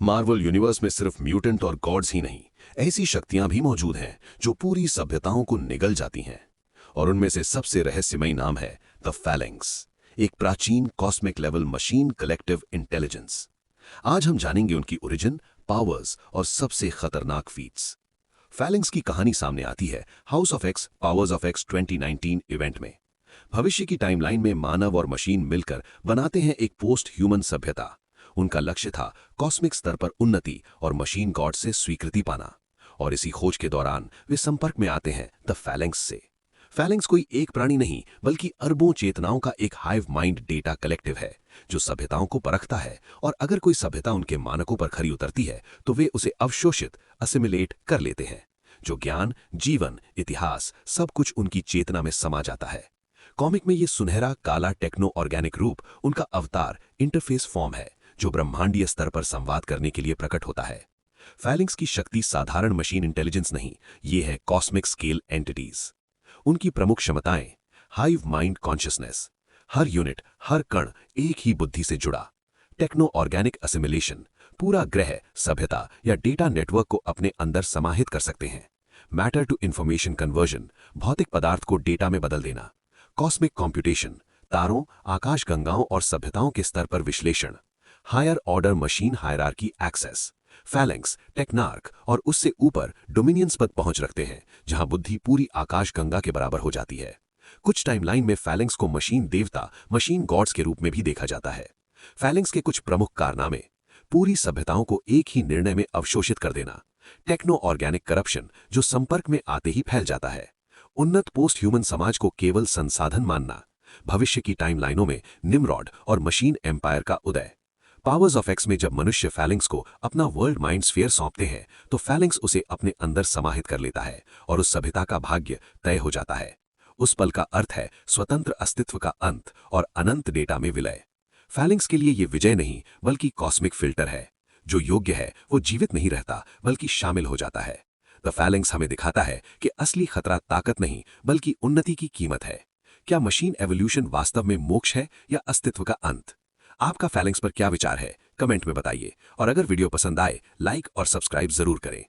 Marvel universe में सिर्फ mutant और गॉड्स ही नहीं, ऐसी शक्तियां भी मौजूद हैं जो पूरी सभ्यताओं को निगल जाती हैं। और उनमें से सबसे रहस्यमयी नाम है द फैलेंक्स, एक प्राचीन cosmic level machine collective intelligence. आज हम जानेंगे उनकी ओरिजिन, पावर्स और सबसे खतरनाक फीट्स। फैलेंक्स की कहानी सामने आती है house of x powers of x 2019 event में। भविष्य की टाइमलाइन में मानव और मशीन मिलकर बनाते हैं एक पोस्ट ह्यूमन सभ्यता। उनका लक्ष्य था कॉस्मिक स्तर पर उन्नति और मशीन गॉड से स्वीकृति पाना। और इसी खोज के दौरान वे संपर्क में आते हैं द फैलेंक्स से। फैलेंक्स कोई एक प्राणी नहीं, बल्कि अरबों चेतनाओं का एक हाइव माइंड डेटा कलेक्टिव है जो सभ्यताओं को परखता है। और अगर कोई सभ्यता उनके मानकों पर खरी उतरती है तो वे उसे अवशोषित असिमिलेट कर लेते हैं। जो ज्ञान, जीवन, इतिहास सब कुछ उनकी चेतना में समा जाता है। कॉमिक में ये सुनहरा काला टेक्नो ऑर्गेनिक रूप उनका अवतार इंटरफेस फॉर्म है जो ब्रह्मांडीय स्तर पर संवाद करने के लिए प्रकट होता है। फैलेंक्स की शक्ति साधारण मशीन इंटेलिजेंस नहीं, ये है कॉस्मिक स्केल एंटिटीज। उनकी प्रमुख क्षमताएं: हाइव माइंड कॉन्शियसनेस, हर यूनिट हर कण एक ही बुद्धि से जुड़ा। टेक्नो ऑर्गेनिक असिमिलेशन, पूरा ग्रह, सभ्यता या डेटा नेटवर्क को अपने अंदर समाहित कर सकते हैं। मैटर टू इंफॉर्मेशन कन्वर्जन, भौतिक पदार्थ को डेटा में बदल देना। कॉस्मिक कंप्यूटेशन, तारों, आकाशगंगाओं और सभ्यताओं के स्तर पर विश्लेषण। Higher order machine hierarchy access. फैलेंक्स टेक्नार्क और उससे ऊपर डोमिनियंस पद पहुंच रखते हैं जहां बुद्धि पूरी आकाशगंगा के बराबर हो जाती है। कुछ टाइमलाइन में फैलेंक्स को मशीन देवता, मशीन गॉड्स के रूप में भी देखा जाता है। फैलेंक्स के कुछ प्रमुख कारनामे: पूरी सभ्यताओं को एक ही निर्णय में अवशोषित कर देना। टेक्नो ऑर्गेनिक करप्शन, जो संपर्क में आते ही फैल जाता है। उन्नत पोस्ट ह्यूमन समाज को केवल संसाधन मानना। भविष्य की टाइमलाइनों में निमरॉड और मशीन एम्पायर का उदय। पावर्स ऑफ एक्स में जब मनुष्य फैलेंक्स को अपना वर्ल्ड माइंड स्फीयर सौंपते हैं तो फैलेंक्स उसे अपने अंदर समाहित कर लेता है और उस सभ्यता का भाग्य तय हो जाता है। उस पल का अर्थ है स्वतंत्र अस्तित्व का अंत और अनंत डेटा में विलय। फैलेंक्स के लिए ये विजय नहीं, बल्कि कॉस्मिक फिल्टर है। जो योग्य है वो जीवित नहीं रहता, बल्कि शामिल हो जाता है। द फैलेंक्स हमें दिखाता है कि असली खतरा ताकत नहीं, बल्कि उन्नति की कीमत है। क्या मशीन एवोल्यूशन वास्तव में मोक्ष है या अस्तित्व का अंत? आपका फैलेंक्स पर क्या विचार है, कमेंट में बताइए। और अगर वीडियो पसंद आए, लाइक और सब्सक्राइब जरूर करें।